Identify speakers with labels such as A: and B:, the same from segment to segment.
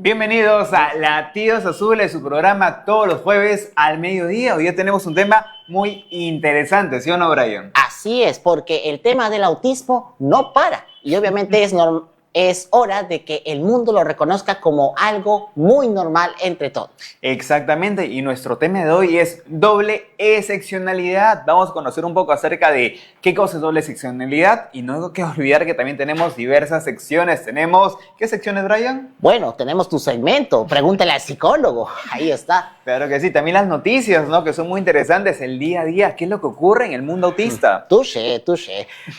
A: Bienvenidos a Latidos Azules, su programa todos los jueves al mediodía. Hoy ya tenemos un tema muy interesante, ¿sí o no, Brian?
B: Así es, porque el tema del autismo no para y obviamente es hora de que el mundo lo reconozca como algo muy normal entre todos.
A: Exactamente, y nuestro tema de hoy es doble excepcionalidad. Vamos a conocer un poco acerca de qué cosa es doble excepcionalidad y no hay que olvidar que también tenemos diversas secciones. ¿Qué secciones, Brian?
B: Bueno, tenemos tu segmento, pregúntale al psicólogo, ahí está.
A: Claro que sí, también las noticias, ¿no? Que son muy interesantes, el día a día, qué es lo que ocurre en el mundo autista.
B: Touché.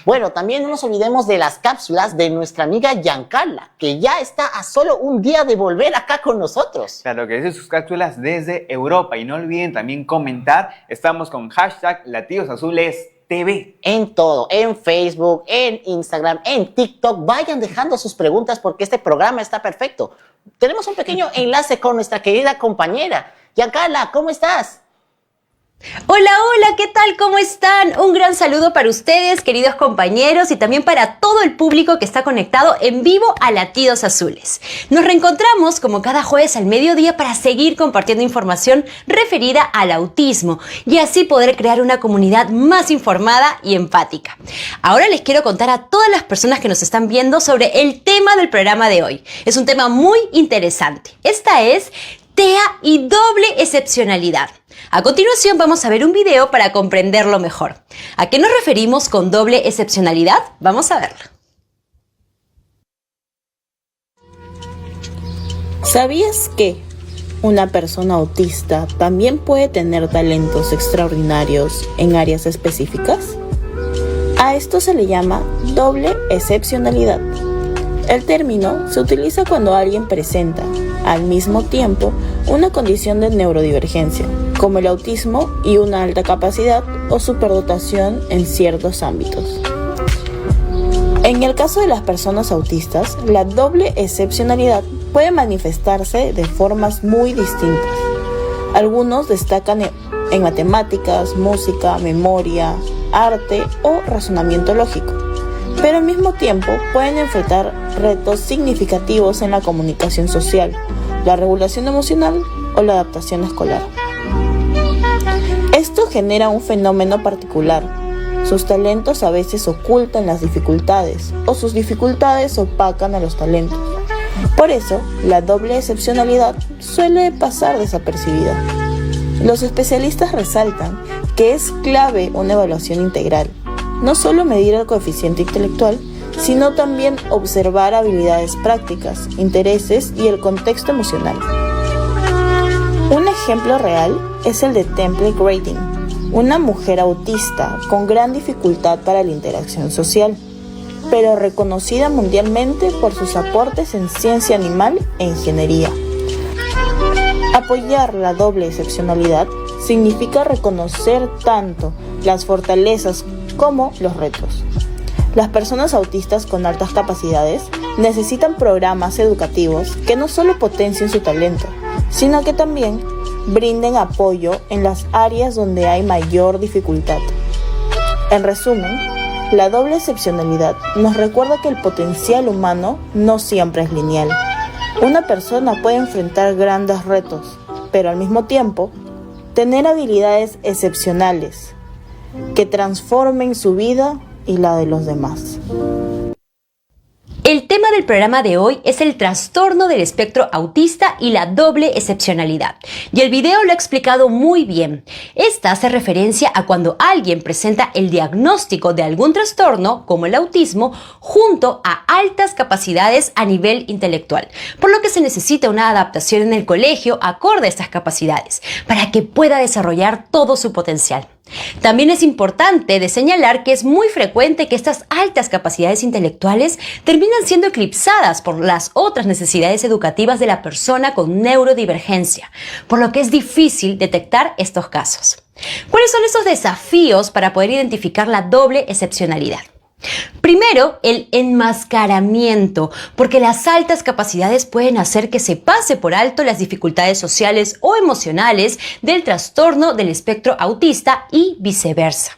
B: Bueno, también no nos olvidemos de las cápsulas de nuestra amiga Giancarla, que ya está a solo un día de volver acá con nosotros.
A: Claro que sí, sus cápsulas desde Europa. Y no olviden también comentar, estamos con hashtag Latidos Azules TV.
B: En todo, en Facebook, en Instagram, en TikTok, vayan dejando sus preguntas porque este programa está perfecto. Tenemos un pequeño enlace con nuestra querida compañera. Giancarla, ¿cómo estás?
C: Hola, ¿qué tal? ¿Cómo están? Un gran saludo para ustedes, queridos compañeros, y también para todo el público que está conectado en vivo a Latidos Azules. Nos reencontramos como cada jueves al mediodía para seguir compartiendo información referida al autismo y así poder crear una comunidad más informada y empática. Ahora les quiero contar a todas las personas que nos están viendo sobre el tema del programa de hoy. Es un tema muy interesante. Esta es TEA y doble excepcionalidad. A continuación vamos a ver un video para comprenderlo mejor. ¿A qué nos referimos con doble excepcionalidad? Vamos a verlo.
D: ¿Sabías que una persona autista también puede tener talentos extraordinarios en áreas específicas? A esto se le llama doble excepcionalidad. El término se utiliza cuando alguien presenta, al mismo tiempo, una condición de neurodivergencia, como el autismo y una alta capacidad o superdotación en ciertos ámbitos. En el caso de las personas autistas, la doble excepcionalidad puede manifestarse de formas muy distintas. Algunos destacan en matemáticas, música, memoria, arte o razonamiento lógico, pero al mismo tiempo pueden enfrentar retos significativos en la comunicación social, la regulación emocional o la adaptación escolar. Esto genera un fenómeno particular. Sus talentos a veces ocultan las dificultades o sus dificultades opacan a los talentos. Por eso, la doble excepcionalidad suele pasar desapercibida. Los especialistas resaltan que es clave una evaluación integral. No solo medir el coeficiente intelectual, sino también observar habilidades prácticas, intereses y el contexto emocional. Un ejemplo real es el de Temple Grandin, una mujer autista con gran dificultad para la interacción social, pero reconocida mundialmente por sus aportes en ciencia animal e ingeniería. Apoyar la doble excepcionalidad significa reconocer tanto las fortalezas como los retos. Las personas autistas con altas capacidades necesitan programas educativos que no solo potencien su talento, sino que también brinden apoyo en las áreas donde hay mayor dificultad. En resumen, la doble excepcionalidad nos recuerda que el potencial humano no siempre es lineal. Una persona puede enfrentar grandes retos, pero al mismo tiempo tener habilidades excepcionales que transformen su vida y la de los demás.
C: El tema del programa de hoy es el trastorno del espectro autista y la doble excepcionalidad. Y el video lo ha explicado muy bien. Esta hace referencia a cuando alguien presenta el diagnóstico de algún trastorno, como el autismo, junto a altas capacidades a nivel intelectual, por lo que se necesita una adaptación en el colegio acorde a estas capacidades, para que pueda desarrollar todo su potencial. También es importante de señalar que es muy frecuente que estas altas capacidades intelectuales terminan siendo eclipsadas por las otras necesidades educativas de la persona con neurodivergencia, por lo que es difícil detectar estos casos. ¿Cuáles son esos desafíos para poder identificar la doble excepcionalidad? Primero, el enmascaramiento, porque las altas capacidades pueden hacer que se pase por alto las dificultades sociales o emocionales del trastorno del espectro autista y viceversa.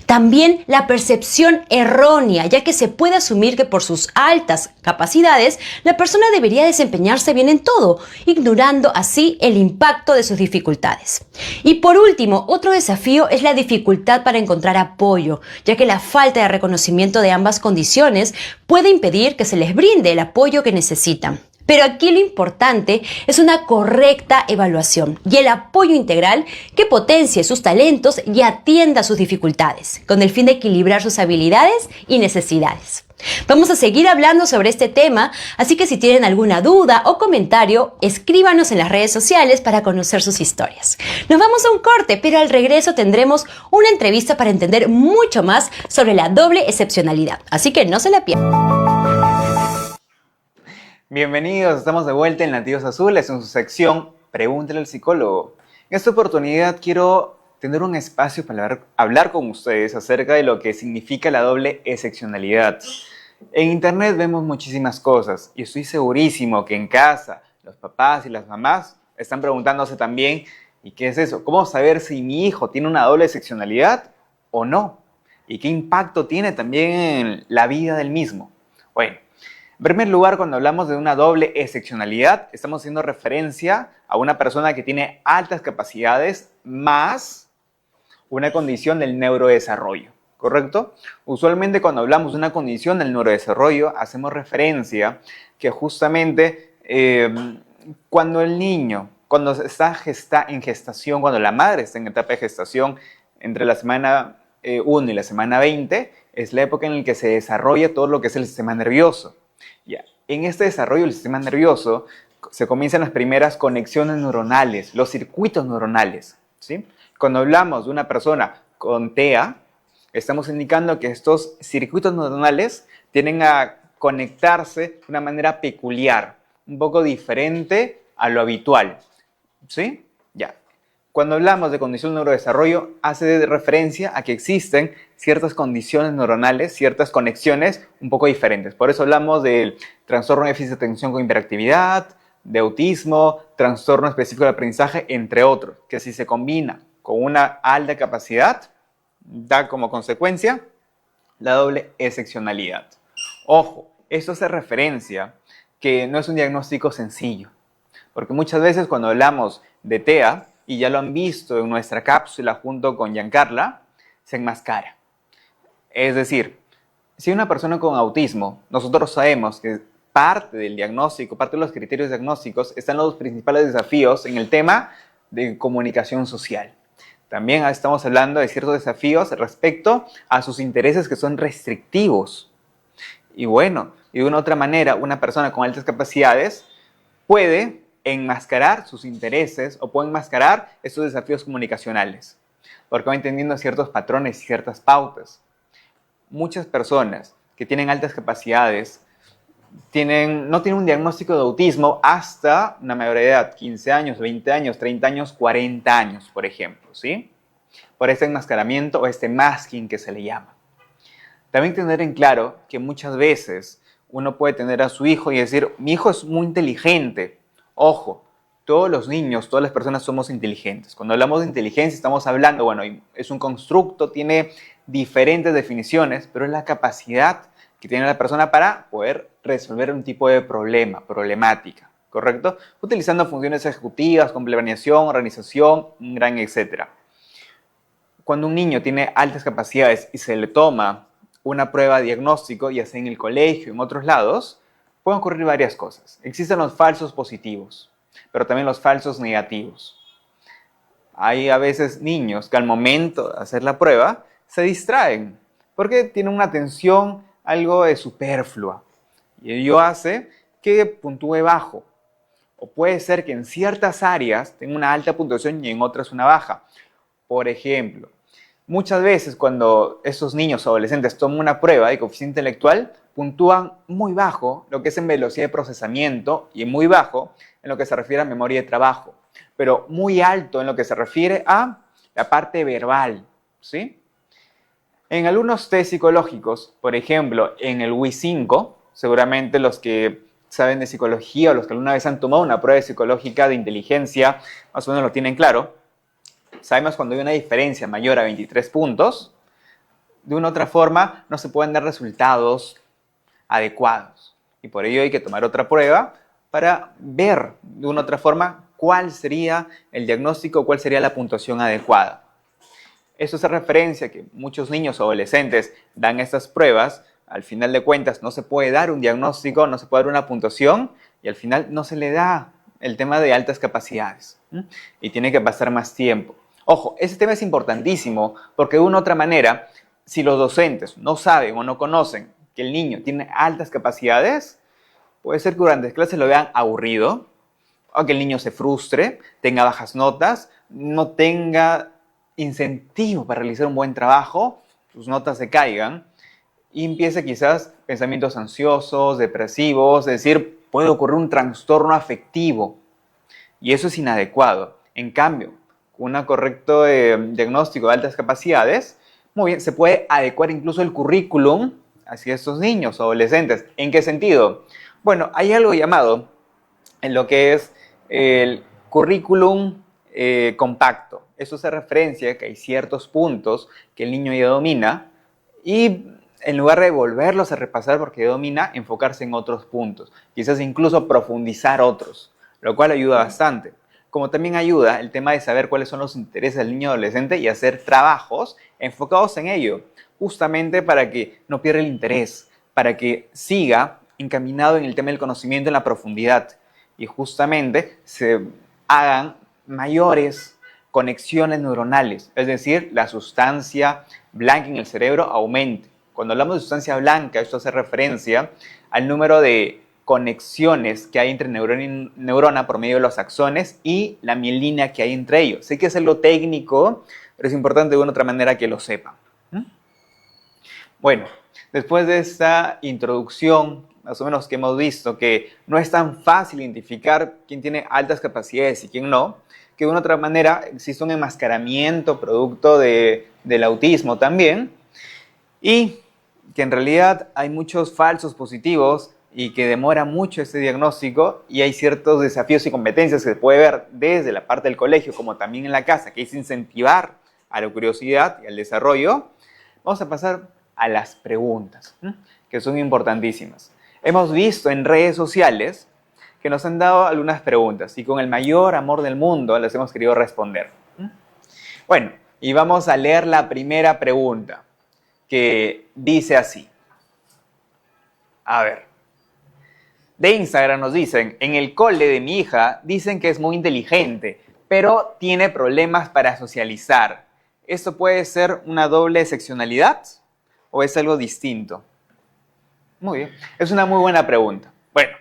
C: También la percepción errónea, ya que se puede asumir que por sus altas capacidades, la persona debería desempeñarse bien en todo, ignorando así el impacto de sus dificultades. Y por último, otro desafío es la dificultad para encontrar apoyo, ya que la falta de reconocimiento de ambas condiciones puede impedir que se les brinde el apoyo que necesitan. Pero aquí lo importante es una correcta evaluación y el apoyo integral que potencie sus talentos y atienda sus dificultades, con el fin de equilibrar sus habilidades y necesidades. Vamos a seguir hablando sobre este tema, así que si tienen alguna duda o comentario, escríbanos en las redes sociales para conocer sus historias. Nos vamos a un corte, pero al regreso tendremos una entrevista para entender mucho más sobre la doble excepcionalidad, así que no se la pierdan.
A: Bienvenidos, estamos de vuelta en Latidos Azules en su sección Pregúntale al psicólogo. En esta oportunidad quiero tener un espacio para hablar con ustedes acerca de lo que significa la doble excepcionalidad. En internet vemos muchísimas cosas y estoy segurísimo que en casa los papás y las mamás están preguntándose también ¿y qué es eso? ¿Cómo saber si mi hijo tiene una doble excepcionalidad o no? ¿Y qué impacto tiene también en la vida del mismo? Bueno, en primer lugar, cuando hablamos de una doble excepcionalidad, estamos haciendo referencia a una persona que tiene altas capacidades más una condición del neurodesarrollo, ¿correcto? Usualmente cuando hablamos de una condición del neurodesarrollo, hacemos referencia que justamente cuando el niño, cuando está en gestación, cuando la madre está en etapa de gestación, entre la semana 1 y la semana 20, es la época en la que se desarrolla todo lo que es el sistema nervioso. Ya. En este desarrollo del sistema nervioso se comienzan las primeras conexiones neuronales, los circuitos neuronales, ¿sí? Cuando hablamos de una persona con TEA, estamos indicando que estos circuitos neuronales tienden a conectarse de una manera peculiar, un poco diferente a lo habitual, ¿sí? Ya. Cuando hablamos de condición de neurodesarrollo, hace referencia a que existen ciertas condiciones neuronales, ciertas conexiones un poco diferentes. Por eso hablamos del trastorno de déficit de atención con hiperactividad, de autismo, trastorno específico de aprendizaje, entre otros, que si se combina con una alta capacidad, da como consecuencia la doble excepcionalidad. Ojo, esto hace referencia que no es un diagnóstico sencillo, porque muchas veces cuando hablamos de TEA, y ya lo han visto en nuestra cápsula junto con Giancarla, se enmascara. Es decir, si una persona con autismo, nosotros sabemos que parte del diagnóstico, parte de los criterios diagnósticos, están los principales desafíos en el tema de comunicación social. También estamos hablando de ciertos desafíos respecto a sus intereses que son restrictivos. Y bueno, y de una otra manera, una persona con altas capacidades puede enmascarar sus intereses o puede enmascarar estos desafíos comunicacionales, porque va entendiendo ciertos patrones y ciertas pautas. Muchas personas que tienen altas capacidades no tienen un diagnóstico de autismo hasta una mayor edad, 15 años, 20 años, 30 años, 40 años, por ejemplo, ¿sí? Por este enmascaramiento o este masking que se le llama. También tener en claro que muchas veces uno puede tener a su hijo y decir, mi hijo es muy inteligente. Ojo, todos los niños, todas las personas somos inteligentes. Cuando hablamos de inteligencia estamos hablando, bueno, es un constructo, tiene diferentes definiciones, pero es la capacidad que tiene la persona para poder resolver un tipo de problemática, ¿correcto? Utilizando funciones ejecutivas, con planeación, organización, etc. Cuando un niño tiene altas capacidades y se le toma una prueba de diagnóstico, ya sea en el colegio o en otros lados, pueden ocurrir varias cosas. Existen los falsos positivos, pero también los falsos negativos. Hay a veces niños que al momento de hacer la prueba se distraen porque tienen una atención algo de superflua y ello hace que puntúe bajo. O puede ser que en ciertas áreas tenga una alta puntuación y en otras una baja. Por ejemplo, muchas veces cuando esos niños o adolescentes toman una prueba de coeficiente intelectual, puntúan muy bajo lo que es en velocidad de procesamiento y muy bajo en lo que se refiere a memoria de trabajo, pero muy alto en lo que se refiere a la parte verbal, ¿sí? En algunos test psicológicos, por ejemplo, en el WI5, seguramente los que saben de psicología o los que alguna vez han tomado una prueba psicológica de inteligencia, más o menos lo tienen claro. Sabemos cuando hay una diferencia mayor a 23 puntos, de una u otra forma no se pueden dar resultados adecuados. Y por ello hay que tomar otra prueba para ver de una u otra forma cuál sería el diagnóstico, cuál sería la puntuación adecuada. Eso hace referencia a que muchos niños o adolescentes dan estas pruebas. Al final de cuentas no se puede dar un diagnóstico, no se puede dar una puntuación y al final no se le da el tema de altas capacidades. Y tiene que pasar más tiempo. Ojo, ese tema es importantísimo porque de una u otra manera, si los docentes no saben o no conocen que el niño tiene altas capacidades, puede ser que durante clases lo vean aburrido, o que el niño se frustre, tenga bajas notas, no tenga incentivo para realizar un buen trabajo, sus notas se caigan y empiece quizás pensamientos ansiosos, depresivos, es decir, puede ocurrir un trastorno afectivo y eso es inadecuado. En cambio, con un correcto diagnóstico de altas capacidades, muy bien, se puede adecuar incluso el currículum hacia estos niños o adolescentes. ¿En qué sentido? Bueno, hay algo llamado en lo que es el currículum compacto. Eso hace referencia a que hay ciertos puntos que el niño ya domina y en lugar de volverlos a repasar porque ya domina, enfocarse en otros puntos. Quizás incluso profundizar otros, lo cual ayuda bastante. Como también ayuda el tema de saber cuáles son los intereses del niño adolescente y hacer trabajos enfocados en ello, justamente para que no pierda el interés, para que siga encaminado en el tema del conocimiento en la profundidad y justamente se hagan mayores conexiones neuronales, es decir, la sustancia blanca en el cerebro aumente. Cuando hablamos de sustancia blanca, esto hace referencia al número de conexiones que hay entre neurona y neurona por medio de los axones y la mielina que hay entre ellos. Sé que es algo técnico, pero es importante de una u otra manera que lo sepan. Bueno, después de esta introducción, más o menos que hemos visto que no es tan fácil identificar quién tiene altas capacidades y quién no, que de una u otra manera existe un enmascaramiento producto del autismo también, y que en realidad hay muchos falsos positivos y que demora mucho este diagnóstico y hay ciertos desafíos y competencias que se puede ver desde la parte del colegio como también en la casa, que es incentivar a la curiosidad y al desarrollo. Vamos a pasar a las preguntas, que son importantísimas. Hemos visto en redes sociales que nos han dado algunas preguntas y con el mayor amor del mundo las hemos querido responder. Bueno, y vamos a leer la primera pregunta, que dice así. A ver. De Instagram nos dicen, en el cole de mi hija dicen que es muy inteligente, pero tiene problemas para socializar. ¿Esto puede ser una doble excepcionalidad o es algo distinto? Muy bien, es una muy buena pregunta. Bueno,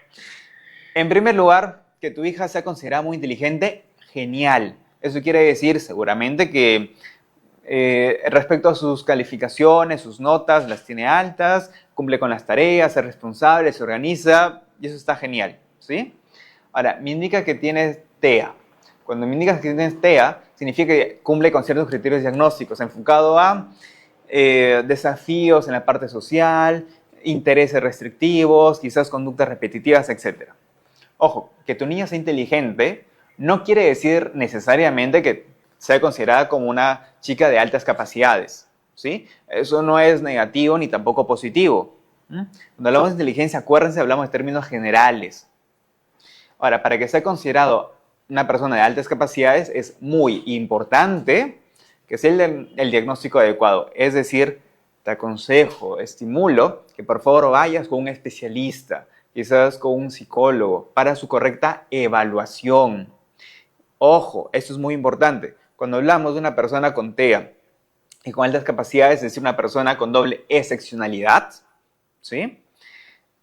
A: en primer lugar, que tu hija sea considerada muy inteligente, genial. Eso quiere decir seguramente que respecto a sus calificaciones, sus notas, las tiene altas, cumple con las tareas, es responsable, se organiza y eso está genial, ¿sí? Ahora, me indica que tienes TEA. Cuando me indicas que tienes TEA, significa que cumple con ciertos criterios diagnósticos enfocado a desafíos en la parte social, intereses restrictivos, quizás conductas repetitivas, etc. Ojo, que tu niña sea inteligente no quiere decir necesariamente que sea considerada como una chica de altas capacidades, ¿sí? Eso no es negativo ni tampoco positivo. Cuando hablamos de inteligencia, acuérdense, hablamos de términos generales. Ahora, para que sea considerado una persona de altas capacidades, es muy importante que sea el diagnóstico adecuado. Es decir, te aconsejo, estimulo que por favor vayas con un especialista, quizás con un psicólogo, para su correcta evaluación. Ojo, esto es muy importante. Cuando hablamos de una persona con TEA y con altas capacidades, es decir, una persona con doble excepcionalidad, ¿sí?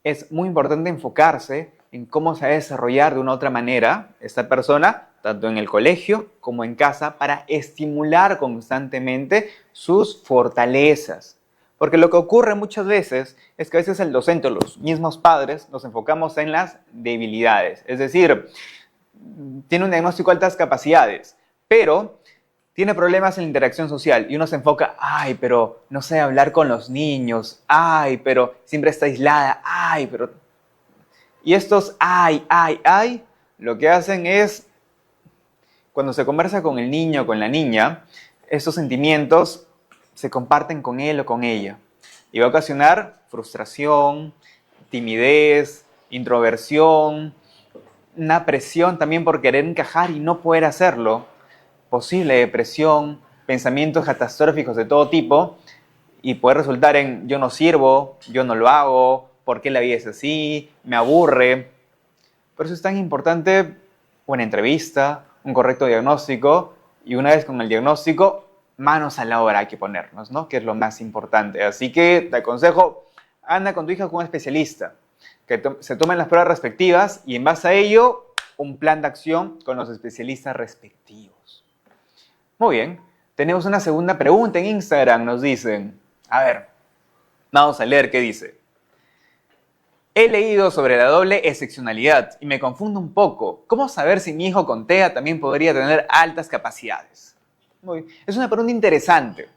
A: Es muy importante enfocarse en cómo se va a desarrollar de una u otra manera esta persona, tanto en el colegio como en casa, para estimular constantemente sus fortalezas. Porque lo que ocurre muchas veces es que a veces el docente o los mismos padres nos enfocamos en las debilidades. Es decir, tiene un diagnóstico de altas capacidades, pero tiene problemas en la interacción social y uno se enfoca, ay, pero no sabe hablar con los niños, ay, pero siempre está aislada, ay, pero... Y estos ay, lo que hacen es, cuando se conversa con el niño o con la niña, estos sentimientos se comparten con él o con ella. Y va a ocasionar frustración, timidez, introversión, una presión también por querer encajar y no poder hacerlo, posible depresión, pensamientos catastróficos de todo tipo, y puede resultar en yo no sirvo, yo no lo hago, ¿por qué la vida es así? Me aburre. Por eso es tan importante una entrevista, un correcto diagnóstico, y una vez con el diagnóstico, manos a la obra hay que ponernos, ¿no? Que es lo más importante. Así que te aconsejo, anda con tu hija con un especialista, que se tomen las pruebas respectivas y en base a ello, un plan de acción con los especialistas respectivos. Muy bien, tenemos una segunda pregunta en Instagram, nos dicen. A ver, vamos a leer qué dice. He leído sobre la doble excepcionalidad y me confundo un poco. ¿Cómo saber si mi hijo con TEA también podría tener altas capacidades? Es una pregunta interesante.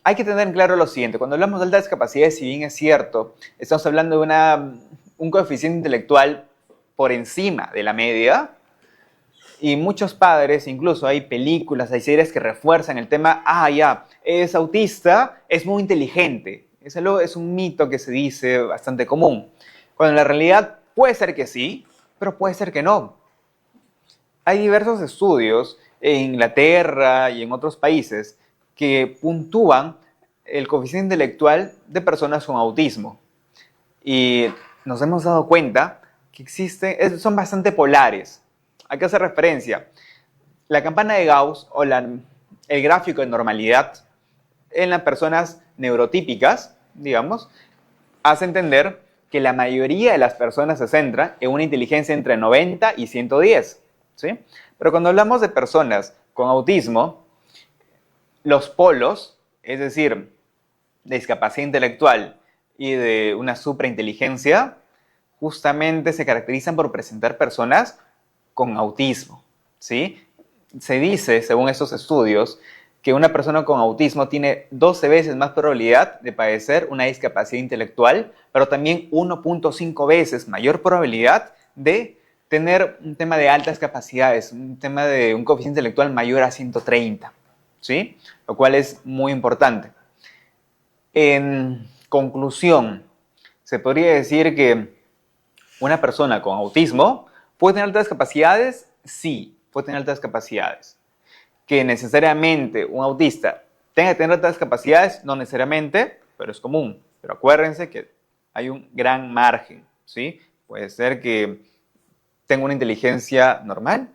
A: Hay que tener claro lo siguiente. Cuando hablamos de altas capacidades, si bien es cierto, estamos hablando de un coeficiente intelectual por encima de la media. Y muchos padres, incluso hay películas, hay series que refuerzan el tema, es autista, es muy inteligente. Es un mito que se dice bastante común. Cuando en la realidad puede ser que sí, pero puede ser que no. Hay diversos estudios en Inglaterra y en otros países que puntúan el coeficiente intelectual de personas con autismo. Y nos hemos dado cuenta que son bastante polares. ¿A qué hace referencia? La campana de Gauss o el gráfico de normalidad en las personas neurotípicas, digamos, hace entender que la mayoría de las personas se centra en una inteligencia entre 90 y 110, ¿sí? Pero cuando hablamos de personas con autismo, los polos, es decir, de discapacidad intelectual y de una suprainteligencia, justamente se caracterizan por presentar personas con autismo, ¿sí? Se dice, según estos estudios, que una persona con autismo tiene 12 veces más probabilidad de padecer una discapacidad intelectual, pero también 1.5 veces mayor probabilidad de tener un tema de altas capacidades, un tema de un coeficiente intelectual mayor a 130, ¿sí? Lo cual es muy importante. En conclusión, se podría decir que una persona con autismo puede tener altas capacidades, sí, puede tener altas capacidades. Que necesariamente un autista tenga que tener altas capacidades, no necesariamente, pero es común. Pero acuérdense que hay un gran margen, ¿sí? Puede ser que tenga una inteligencia normal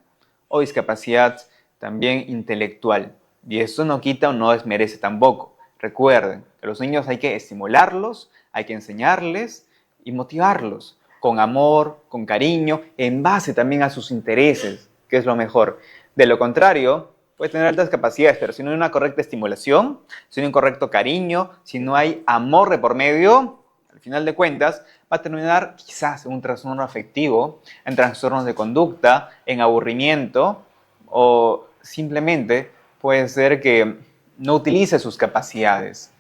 A: o discapacidad también intelectual. Y eso no quita o no desmerece tampoco. Recuerden que a los niños hay que estimularlos, hay que enseñarles y motivarlos con amor, con cariño, en base también a sus intereses, que es lo mejor. De lo contrario, puede tener altas capacidades, pero si no hay una correcta estimulación, si no hay un correcto cariño, si no hay amor de por medio, al final de cuentas, va a terminar quizás en un trastorno afectivo, en trastornos de conducta, en aburrimiento, o simplemente puede ser que no utilice sus capacidades,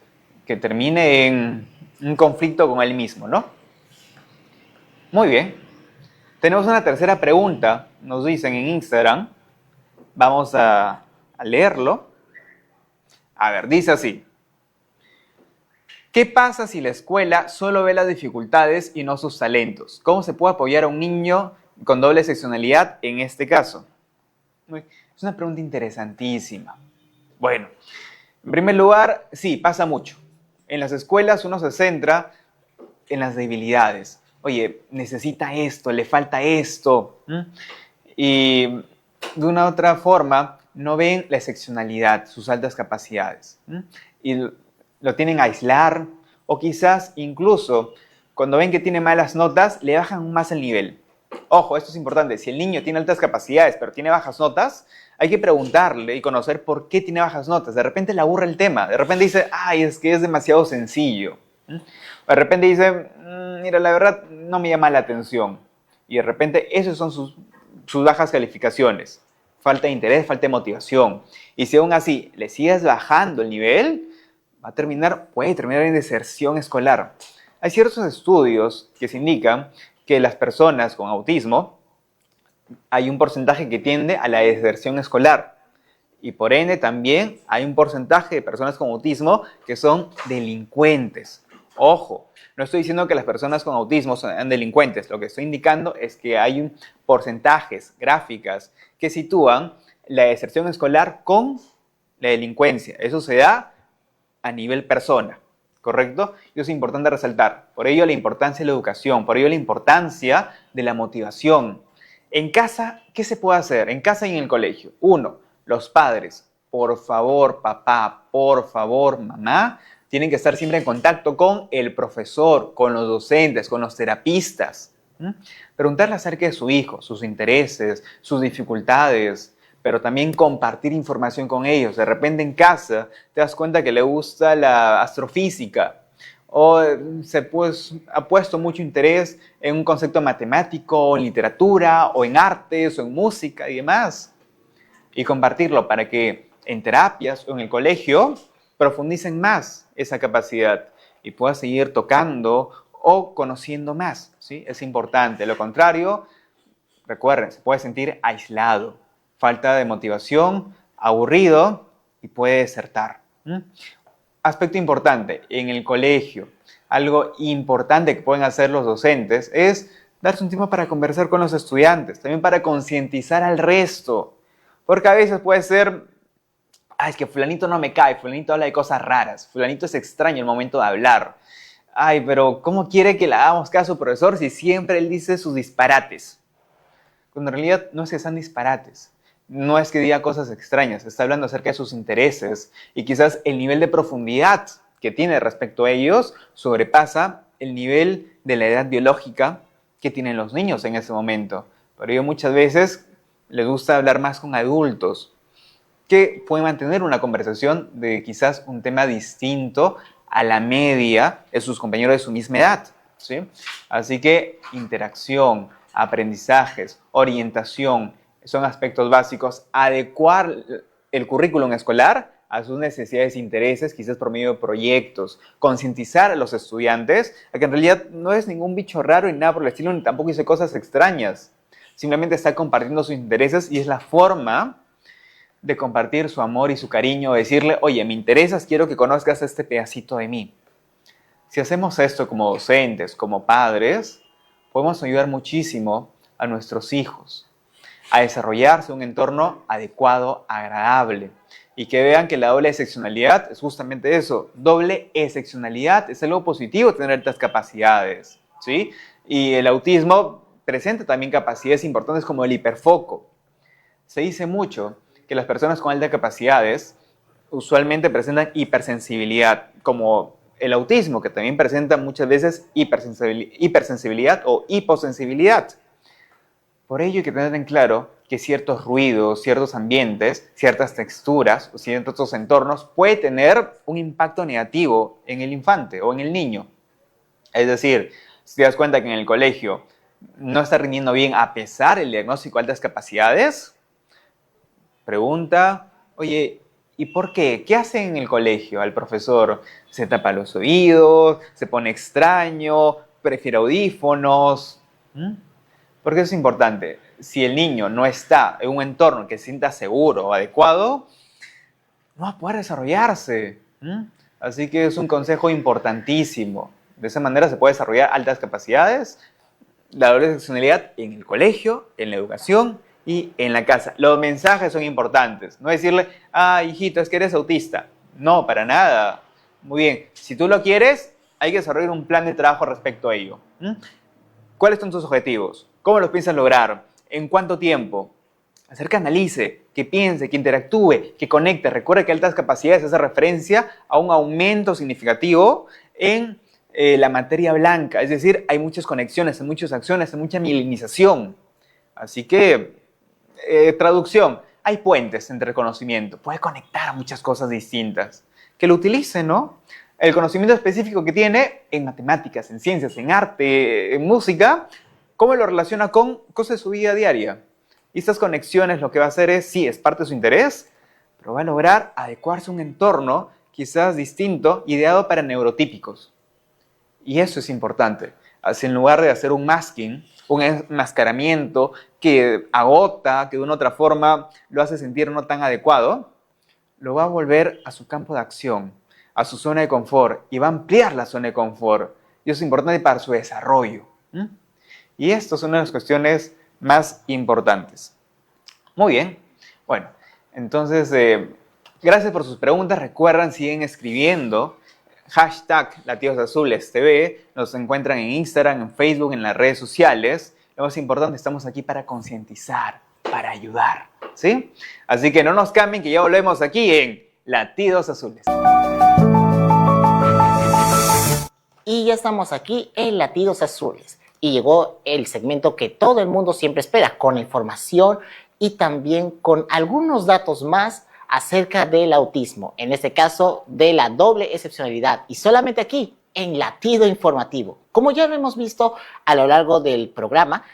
A: que termine en un conflicto con él mismo, ¿no? Muy bien. Tenemos una tercera pregunta, nos dicen en Instagram. Vamos a leerlo. A ver, dice así. ¿Qué pasa si la escuela solo ve las dificultades y no sus talentos? ¿Cómo se puede apoyar a un niño con doble excepcionalidad en este caso? Es una pregunta interesantísima. Bueno, en primer lugar, sí, pasa mucho. En las escuelas uno se centra en las debilidades. Oye, necesita esto, le falta esto. Y de una u otra forma no ven la excepcionalidad, sus altas capacidades. Y lo tienen a aislar o quizás incluso cuando ven que tiene malas notas le bajan más el nivel. Ojo, esto es importante. Si el niño tiene altas capacidades pero tiene bajas notas, hay que preguntarle y conocer por qué tiene bajas notas. De repente le aburre el tema. De repente dice, es que es demasiado sencillo. O de repente dice, mira, la verdad no me llama la atención. Y de repente esas son sus bajas calificaciones. Falta de interés, falta de motivación. Y si aún así le sigues bajando el nivel, puede terminar en deserción escolar. Hay ciertos estudios que se indican que las personas con autismo hay un porcentaje que tiende a la deserción escolar. Y por ende también hay un porcentaje de personas con autismo que son delincuentes. Ojo, no estoy diciendo que las personas con autismo sean delincuentes. Lo que estoy indicando es que hay porcentajes, gráficas, que sitúan la deserción escolar con la delincuencia. Eso se da a nivel persona, ¿correcto? Y eso es importante resaltar. Por ello la importancia de la educación, por ello la importancia de la motivación. En casa, ¿qué se puede hacer? En casa y en el colegio. 1, los padres, por favor, papá, por favor, mamá, tienen que estar siempre en contacto con el profesor, con los docentes, con los terapistas. Preguntarle acerca de su hijo, sus intereses, sus dificultades, pero también compartir información con ellos. De repente en casa te das cuenta que le gusta la astrofísica o ha puesto mucho interés en un concepto matemático, o en literatura, o en artes, o en música y demás. Y compartirlo para que en terapias o en el colegio profundicen más esa capacidad y puedas seguir tocando o conociendo más, ¿sí? Es importante. De lo contrario, recuerden, se puede sentir aislado, falta de motivación, aburrido y puede desertar. Aspecto importante, en el colegio, algo importante que pueden hacer los docentes es darse un tiempo para conversar con los estudiantes, también para concientizar al resto, porque a veces puede ser, es que fulanito no me cae, fulanito habla de cosas raras, fulanito es extraño el momento de hablar. Pero ¿cómo quiere que le hagamos caso, profesor, si siempre él dice sus disparates? Cuando en realidad no es que sean disparates. No es que diga cosas extrañas, está hablando acerca de sus intereses y quizás el nivel de profundidad que tiene respecto a ellos sobrepasa el nivel de la edad biológica que tienen los niños en ese momento. Por ello muchas veces les gusta hablar más con adultos que pueden mantener una conversación de quizás un tema distinto a la media de sus compañeros de su misma edad, ¿sí? Así que interacción, aprendizajes, orientación, son aspectos básicos. Adecuar el currículum escolar a sus necesidades e intereses, quizás por medio de proyectos. Concientizar a los estudiantes a que en realidad no es ningún bicho raro ni nada por el estilo, ni tampoco dice cosas extrañas. Simplemente está compartiendo sus intereses y es la forma de compartir su amor y su cariño, decirle, oye, me interesas, quiero que conozcas este pedacito de mí. Si hacemos esto como docentes, como padres, podemos ayudar muchísimo a nuestros hijos a desarrollarse un entorno adecuado, agradable, y que vean que la doble excepcionalidad es justamente eso. Doble excepcionalidad es algo positivo, tener altas capacidades, ¿sí? Y el autismo presenta también capacidades importantes como el hiperfoco. Se dice mucho que las personas con altas capacidades usualmente presentan hipersensibilidad, como el autismo, que también presenta muchas veces hipersensibilidad o hiposensibilidad. Por ello hay que tener en claro que ciertos ruidos, ciertos ambientes, ciertas texturas o ciertos entornos puede tener un impacto negativo en el infante o en el niño. Es decir, si te das cuenta que en el colegio no está rindiendo bien a pesar del diagnóstico de altas capacidades, pregunta, oye, ¿y por qué? ¿Qué hace en el colegio al profesor? ¿Se tapa los oídos? ¿Se pone extraño? ¿Prefiere audífonos? Porque eso es importante. Si el niño no está en un entorno que se sienta seguro o adecuado, no va a poder desarrollarse. Así que es un consejo importantísimo. De esa manera se puede desarrollar altas capacidades, la doble excepcionalidad en el colegio, en la educación y en la casa. Los mensajes son importantes. No decirle, hijito, es que eres autista. No, para nada. Muy bien. Si tú lo quieres, hay que desarrollar un plan de trabajo respecto a ello. ¿Cuáles son tus objetivos? ¿Cómo los piensas lograr? ¿En cuánto tiempo? Hacer que analice, que piense, que interactúe, que conecte. Recuerda que altas capacidades hace referencia a un aumento significativo en la materia blanca. Es decir, hay muchas conexiones, hay muchas acciones, hay mucha mielinización. Así que, traducción, hay puentes entre el conocimiento. Puede conectar muchas cosas distintas. Que lo utilice, ¿no? El conocimiento específico que tiene en matemáticas, en ciencias, en arte, en música, ¿cómo lo relaciona con cosas de su vida diaria? Y estas conexiones lo que va a hacer es, sí, es parte de su interés, pero va a lograr adecuarse a un entorno quizás distinto, ideado para neurotípicos. Y eso es importante. Así, en lugar de hacer un masking, un enmascaramiento que agota, que de una otra forma lo hace sentir no tan adecuado, lo va a volver a su campo de acción, a su zona de confort, y va a ampliar la zona de confort. Y eso es importante para su desarrollo. Y esto es una de las cuestiones más importantes. Muy bien. Bueno, entonces, gracias por sus preguntas. Recuerden, siguen escribiendo. #LatidosAzulesTV. Nos encuentran en Instagram, en Facebook, en las redes sociales. Lo más importante, estamos aquí para concientizar, para ayudar, ¿sí? Así que no nos cambien, que ya volvemos aquí en Latidos Azules.
B: Y ya estamos aquí en Latidos Azules. Y llegó el segmento que todo el mundo siempre espera, con información y también con algunos datos más acerca del autismo. En este caso, de la doble excepcionalidad. Y solamente aquí, en Latido Informativo. Como ya lo hemos visto a lo largo del programa,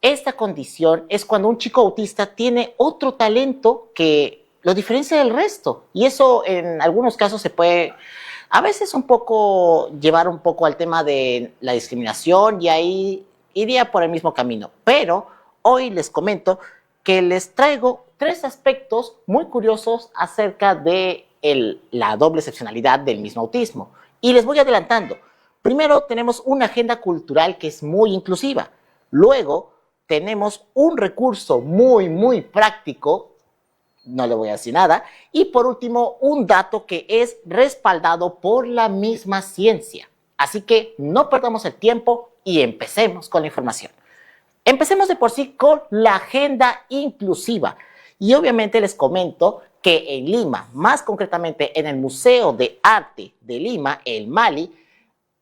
B: esta condición es cuando un chico autista tiene otro talento que lo diferencia del resto. Y eso en algunos casos se puede a veces llevar un poco al tema de la discriminación, y ahí iría por el mismo camino. Pero hoy les comento que les traigo 3 aspectos muy curiosos acerca de la doble excepcionalidad del mismo autismo. Y les voy adelantando. Primero tenemos una agenda cultural que es muy inclusiva. Luego tenemos un recurso muy práctico, no le voy a decir nada. Y por último, un dato que es respaldado por la misma ciencia. Así que no perdamos el tiempo y empecemos con la información. Empecemos de por sí con la agenda inclusiva. Y obviamente les comento que en Lima, más concretamente en el Museo de Arte de Lima, el MALI,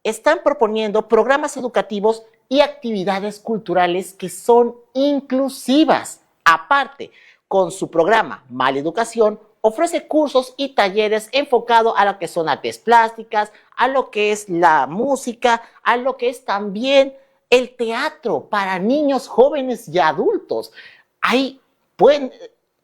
B: están proponiendo programas educativos y actividades culturales que son inclusivas. Aparte, con su programa MALI Educación, ofrece cursos y talleres enfocados a lo que son artes plásticas, a lo que es la música, a lo que es también el teatro para niños, jóvenes y adultos. Ahí pueden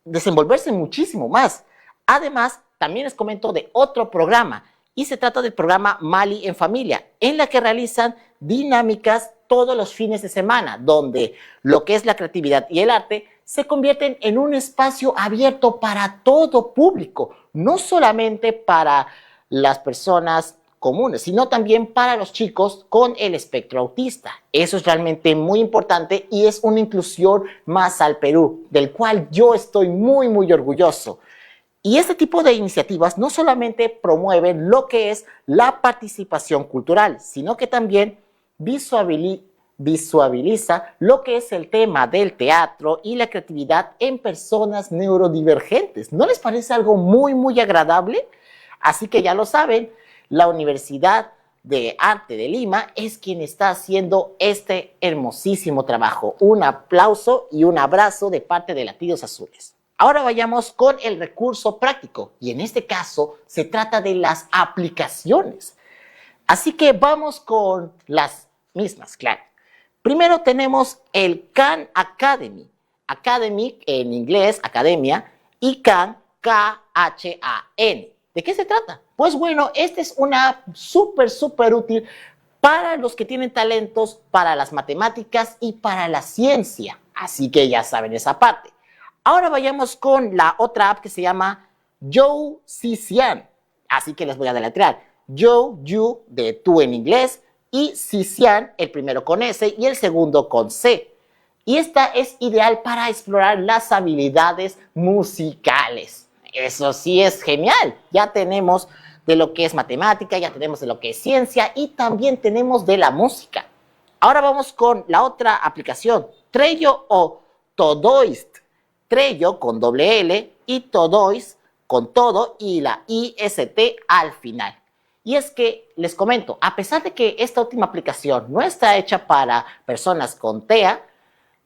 B: desenvolverse muchísimo más. Además, también les comento de otro programa, y se trata del programa MALI en Familia, en la que realizan dinámicas todos los fines de semana, donde lo que es la creatividad y el arte se convierten en un espacio abierto para todo público, no solamente para las personas comunes, sino también para los chicos con el espectro autista. Eso es realmente muy importante y es una inclusión más al Perú, del cual yo estoy muy orgulloso. Y este tipo de iniciativas no solamente promueven lo que es la participación cultural, sino que también visualiza lo que es el tema del teatro y la creatividad en personas neurodivergentes. ¿No les parece algo muy agradable? Así que ya lo saben, la Universidad de Arte de Lima es quien está haciendo este hermosísimo trabajo. Un aplauso y un abrazo de parte de Latidos Azules. Ahora vayamos con el recurso práctico, y en este caso se trata de las aplicaciones. Así que vamos con las mismas, claro. Primero tenemos el Khan Academy. Academy en inglés, academia, y Khan, K-H-A-N. ¿De qué se trata? Pues bueno, esta es una app súper útil para los que tienen talentos para las matemáticas y para la ciencia. Así que ya saben esa parte. Ahora vayamos con la otra app que se llama YouCian. Así que les voy a deletrear. You de tú en inglés, y Cian, el primero con S y el segundo con C. Y esta es ideal para explorar las habilidades musicales. Eso sí es genial. Ya tenemos de lo que es matemática, ya tenemos de lo que es ciencia y también tenemos de la música. Ahora vamos con la otra aplicación, Trello o Todoist. Trello con doble L y Todoist con todo y la IST al final. Y es que les comento, a pesar de que esta última aplicación no está hecha para personas con TEA,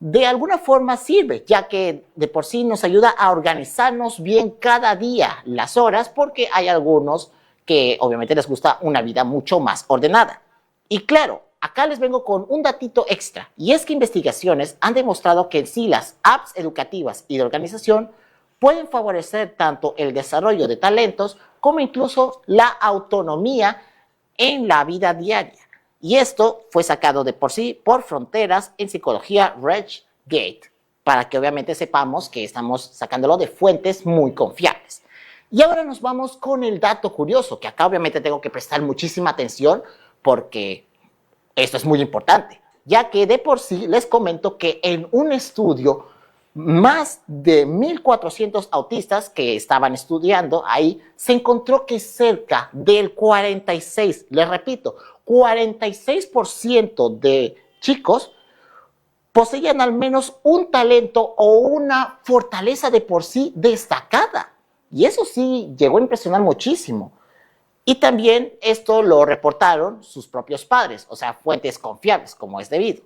B: de alguna forma sirve, ya que de por sí nos ayuda a organizarnos bien cada día las horas, porque hay algunos que obviamente les gusta una vida mucho más ordenada. Y claro, acá les vengo con un datito extra, y es que investigaciones han demostrado que en sí las apps educativas y de organización pueden favorecer tanto el desarrollo de talentos como incluso la autonomía en la vida diaria. Y esto fue sacado de por sí por Fronteras en Psicología RegGate, para que obviamente sepamos que estamos sacándolo de fuentes muy confiables. Y ahora nos vamos con el dato curioso, que acá obviamente tengo que prestar muchísima atención porque esto es muy importante, ya que de por sí les comento que en un estudio más de 1.400 autistas que estaban estudiando ahí, se encontró que cerca del 46, les repito, 46% de chicos poseían al menos un talento o una fortaleza de por sí destacada. Y eso sí llegó a impresionar muchísimo. Y también esto lo reportaron sus propios padres, o sea, fuentes confiables, como es debido.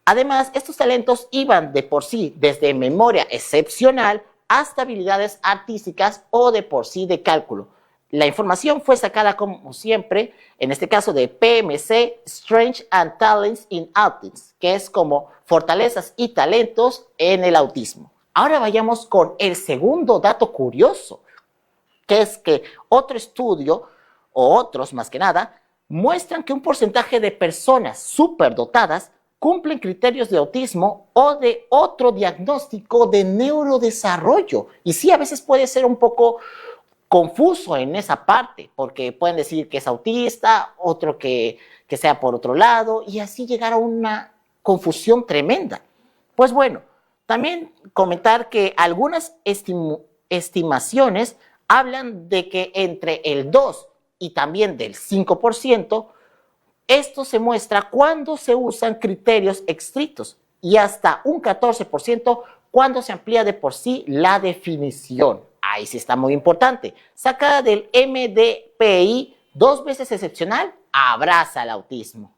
B: Además, estos talentos iban de por sí desde memoria excepcional hasta habilidades artísticas o de por sí de cálculo. La información fue sacada, como siempre, en este caso de PMC, Strengths and Talents in Autism, que es como fortalezas y talentos en el autismo. Ahora vayamos con el segundo dato curioso, que es que otro estudio, o otros más que nada, muestran que un porcentaje de personas superdotadas cumplen criterios de autismo o de otro diagnóstico de neurodesarrollo. Y sí, a veces puede ser un poco confuso en esa parte, porque pueden decir que es autista, otro que sea por otro lado, y así llegar a una confusión tremenda. Pues bueno, también comentar que algunas estimaciones hablan de que entre el 2 y también del 5%, esto se muestra cuando se usan criterios estrictos y hasta un 14% cuando se amplía de por sí la definición. Ahí sí está muy importante. Sacada del MDPI, 2 veces excepcional, abraza el autismo.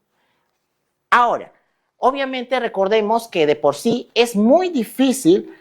B: Ahora, obviamente recordemos que de por sí es muy difícil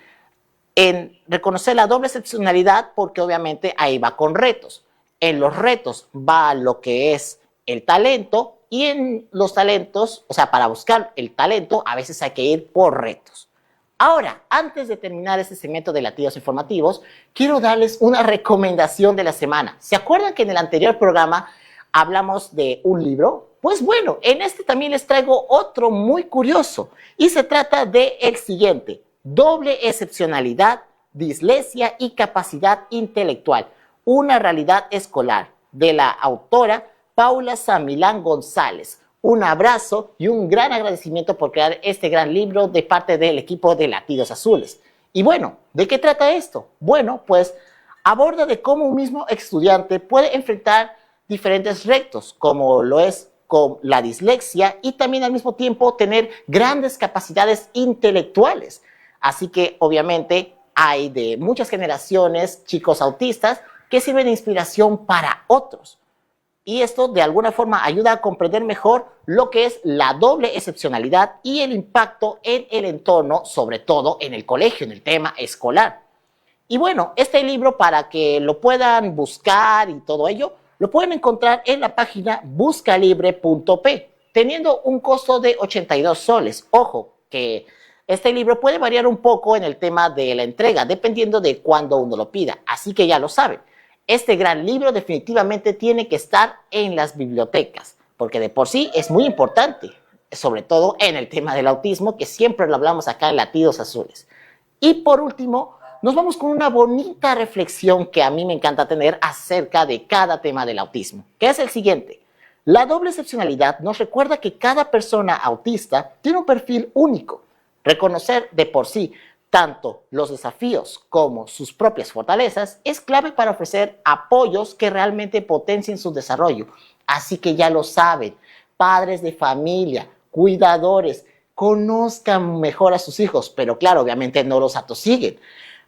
B: en reconocer la doble excepcionalidad porque obviamente ahí va con retos. En los retos va lo que es el talento y en los talentos, o sea, para buscar el talento a veces hay que ir por retos. Ahora, antes de terminar este segmento de latidos informativos, quiero darles una recomendación de la semana. ¿Se acuerdan que en el anterior programa hablamos de un libro? Pues bueno, en este también les traigo otro muy curioso y se trata de el siguiente: Doble excepcionalidad, dislexia y capacidad intelectual, una realidad escolar, de la autora Paula Samilán González. Un abrazo y un gran agradecimiento por crear este gran libro de parte del equipo de Latidos Azules. Y bueno, ¿de qué trata esto? Bueno, pues aborda de cómo un mismo estudiante puede enfrentar diferentes retos, como lo es con la dislexia y también al mismo tiempo tener grandes capacidades intelectuales. Así que obviamente hay de muchas generaciones chicos autistas que sirven de inspiración para otros. Y esto de alguna forma ayuda a comprender mejor lo que es la doble excepcionalidad y el impacto en el entorno, sobre todo en el colegio, en el tema escolar. Y bueno, este libro, para que lo puedan buscar y todo ello, lo pueden encontrar en la página buscalibre.p, teniendo un costo de 82 soles. Ojo, que este libro puede variar un poco en el tema de la entrega, dependiendo de cuándo uno lo pida. Así que ya lo saben. Este gran libro definitivamente tiene que estar en las bibliotecas, porque de por sí es muy importante, sobre todo en el tema del autismo, que siempre lo hablamos acá en Latidos Azules. Y por último, nos vamos con una bonita reflexión que a mí me encanta tener acerca de cada tema del autismo, que es el siguiente: la doble excepcionalidad nos recuerda que cada persona autista tiene un perfil único. Reconocer de por sí tanto los desafíos como sus propias fortalezas es clave para ofrecer apoyos que realmente potencien su desarrollo. Así que ya lo saben, padres de familia, cuidadores, conozcan mejor a sus hijos, pero claro, obviamente no los atosiguen,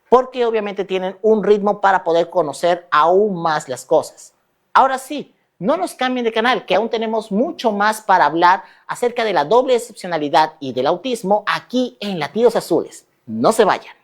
B: porque obviamente tienen un ritmo para poder conocer aún más las cosas. Ahora sí, no nos cambien de canal, que aún tenemos mucho más para hablar acerca de la doble excepcionalidad y del autismo aquí en Latidos Azules. No se vayan.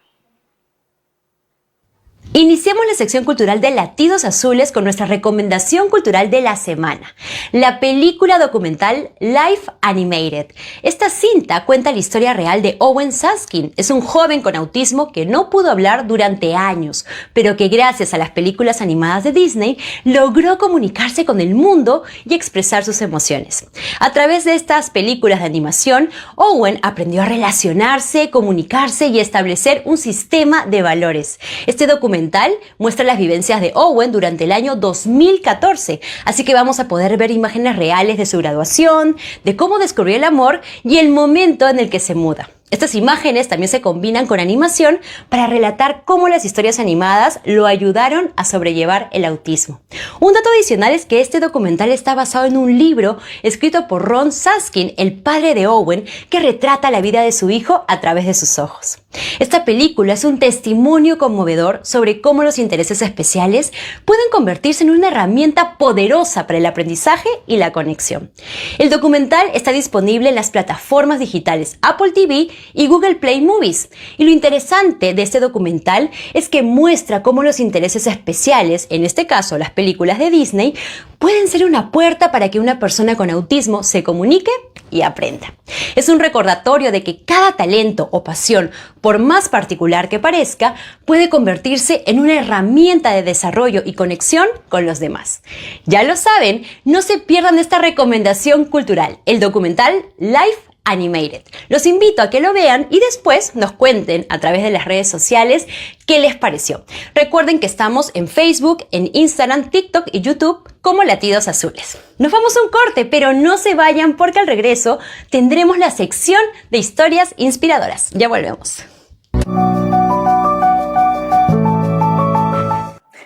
C: Iniciemos la sección cultural de Latidos Azules con nuestra recomendación cultural de la semana, la película documental Life Animated. Esta cinta cuenta la historia real de Owen Saskin. Es un joven con autismo que no pudo hablar durante años, pero que gracias a las películas animadas de Disney logró comunicarse con el mundo y expresar sus emociones. A través de estas películas de animación, Owen aprendió a relacionarse, comunicarse y establecer un sistema de valores. Este documental documental muestra las vivencias de Owen durante el año 2014, así que vamos a poder ver imágenes reales de su graduación, de cómo descubrió el amor y el momento en el que se muda. Estas imágenes también se combinan con animación para relatar cómo las historias animadas lo ayudaron a sobrellevar el autismo. Un dato adicional es que este documental está basado en un libro escrito por Ron Saskin, el padre de Owen, que retrata la vida de su hijo a través de sus ojos. Esta película es un testimonio conmovedor sobre cómo los intereses especiales pueden convertirse en una herramienta poderosa para el aprendizaje y la conexión. El documental está disponible en las plataformas digitales Apple TV y Google Play Movies. Y lo interesante de este documental es que muestra cómo los intereses especiales, en este caso las películas de Disney, pueden ser una puerta para que una persona con autismo se comunique y aprenda. Es un recordatorio de que cada talento o pasión, por más particular que parezca, puede convertirse en una herramienta de desarrollo y conexión con los demás. Ya lo saben, no se pierdan esta recomendación cultural, el documental Life Animated. Los invito a que lo vean y después nos cuenten a través de las redes sociales qué les pareció. Recuerden que estamos en Facebook, en Instagram, TikTok y YouTube como Latidos Azules. Nos vamos a un corte, pero no se vayan porque al regreso tendremos la sección de historias inspiradoras. Ya volvemos.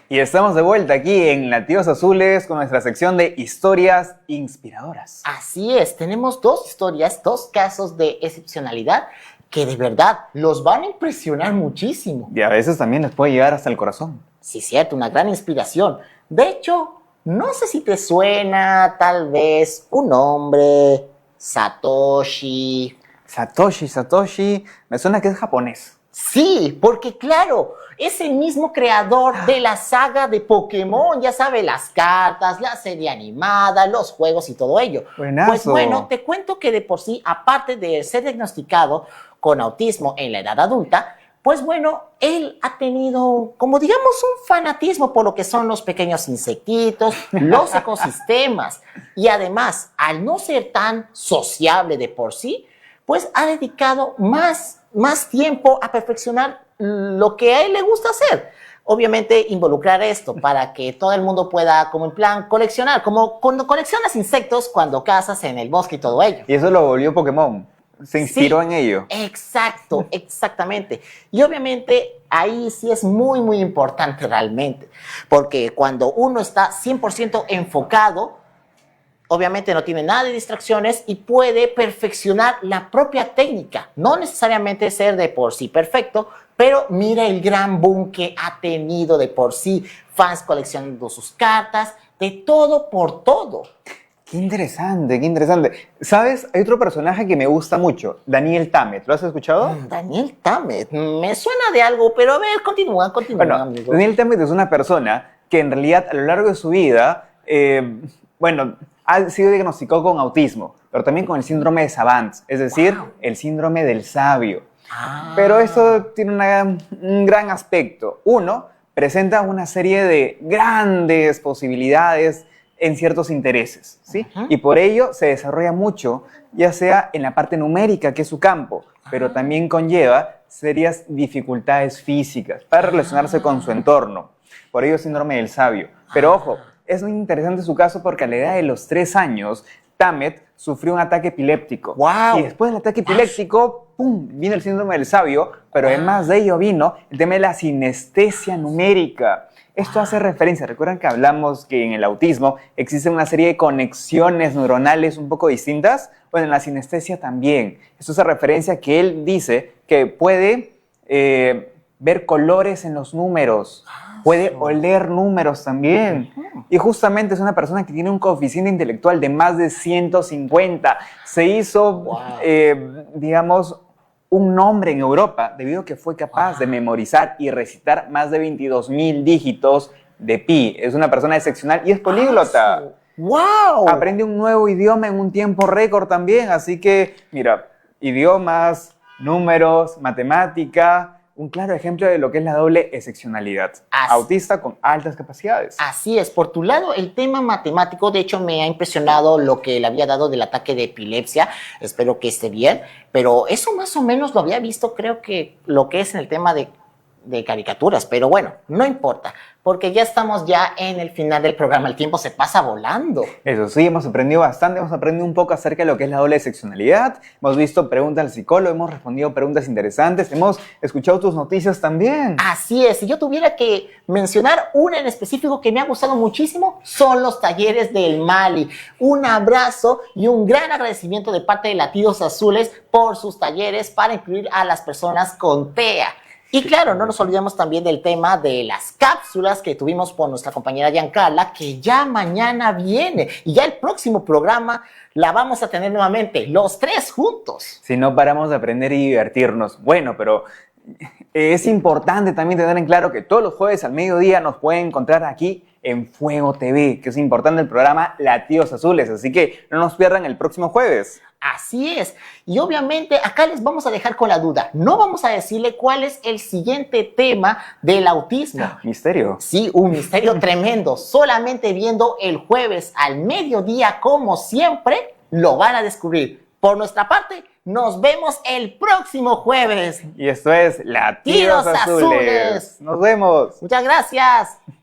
A: Y estamos de vuelta aquí en Latidos Azules con nuestra sección de historias inspiradoras.
B: Así es, tenemos dos historias, dos casos de excepcionalidad que de verdad los van a impresionar muchísimo.
A: Y a veces también les puede llegar hasta el corazón.
B: Sí, cierto, una gran inspiración. De hecho, no sé si te suena tal vez un nombre, Satoshi.
A: Satoshi, me suena que es japonés.
B: Sí, porque claro, es el mismo creador de la saga de Pokémon, ya sabe, las cartas, la serie animada, los juegos y todo ello.
A: Buenazo.
B: Pues bueno, te cuento que de por sí, aparte de ser diagnosticado con autismo en la edad adulta, pues bueno, él ha tenido, como digamos, un fanatismo por lo que son los pequeños insectitos, los ecosistemas. Y además, al no ser tan sociable de por sí, pues ha dedicado más tiempo a perfeccionar lo que a él le gusta hacer. Obviamente involucrar esto para que todo el mundo pueda, como en plan, coleccionar, como cuando coleccionas insectos cuando cazas en el bosque y todo ello.
A: Y eso lo volvió Pokémon. Se inspiró en ello.
B: Exacto, exactamente. Y obviamente ahí sí es muy importante realmente, porque cuando uno está 100% enfocado, obviamente no tiene nada de distracciones y puede perfeccionar la propia técnica. No necesariamente ser de por sí perfecto, pero mira el gran boom que ha tenido de por sí. Fans coleccionando sus cartas, de todo por todo.
A: Qué interesante, qué interesante. ¿Sabes? Hay otro personaje que me gusta mucho, Daniel Tammet. ¿Lo has escuchado?
B: Daniel Tammet, me suena de algo, pero a ver, continúa,
A: Bueno,
B: amigo.
A: Daniel Tammet es una persona que en realidad a lo largo de su vida, ha sido diagnosticado con autismo, pero también con el síndrome de Savant, es decir, el síndrome del sabio. Pero esto tiene un gran aspecto. Uno, presenta una serie de grandes posibilidades en ciertos intereses, ¿sí? Y por ello se desarrolla mucho, ya sea en la parte numérica, que es su campo, pero también conlleva serias dificultades físicas para relacionarse con su entorno. Por ello, síndrome del sabio. Pero ojo, es muy interesante su caso porque a la edad de los 3 años, Tammet sufrió un ataque epiléptico.
B: ¡Wow!
A: Y después del ataque epiléptico, ¡pum!, vino el síndrome del sabio, pero además de ello vino el tema de la sinestesia numérica. Esto hace referencia, recuerdan que hablamos que en el autismo existe una serie de conexiones neuronales un poco distintas. Bueno, en la sinestesia también. Esto hace referencia a que él dice que puede ver colores en los números, puede oler números también. Y justamente es una persona que tiene un coeficiente intelectual de más de 150. Se hizo, digamos, un nombre en Europa debido a que fue capaz de memorizar y recitar más de 22,000 dígitos de pi. Es una persona excepcional y es políglota.
B: ¡Wow!
A: Aprende un nuevo idioma en un tiempo récord también. Así que, mira, idiomas, números, matemática, un claro ejemplo de lo que es la doble excepcionalidad. Autista con altas capacidades.
B: Así es. Por tu lado, el tema matemático, de hecho, me ha impresionado lo que le había dado del ataque de epilepsia. Espero que esté bien. Pero eso más o menos lo había visto, creo que lo que es en el tema de de caricaturas, pero bueno, no importa, porque ya estamos ya en el final del programa, el tiempo se pasa volando.
A: Eso sí, hemos aprendido bastante, hemos aprendido un poco acerca de lo que es la doble seccionalidad, hemos visto preguntas al psicólogo, hemos respondido preguntas interesantes, hemos escuchado tus noticias también.
B: Así es, si yo tuviera que mencionar una en específico que me ha gustado muchísimo, son los talleres del Mali. Un abrazo y un gran agradecimiento de parte de Latidos Azules por sus talleres para incluir a las personas con TEA. Y claro, no nos olvidemos también del tema de las cápsulas que tuvimos por nuestra compañera Giancarla, que ya mañana viene. Y ya el próximo programa la vamos a tener nuevamente, los tres juntos.
A: Si no paramos de aprender y divertirnos. Bueno, pero es importante también tener en claro que todos los jueves al mediodía nos pueden encontrar aquí en Fuego TV, que es importante el programa Latidos Azules. Así que no nos pierdan el próximo jueves.
B: Así es. Y obviamente acá les vamos a dejar con la duda. No vamos a decirle cuál es el siguiente tema del autismo.
A: Misterio.
B: Sí, un misterio tremendo. Solamente viendo el jueves al mediodía, como siempre, lo van a descubrir. Por nuestra parte, nos vemos el próximo jueves.
A: Y esto es Latidos
B: Latidos
A: Azules.
B: Azules.
A: Nos vemos.
B: Muchas gracias.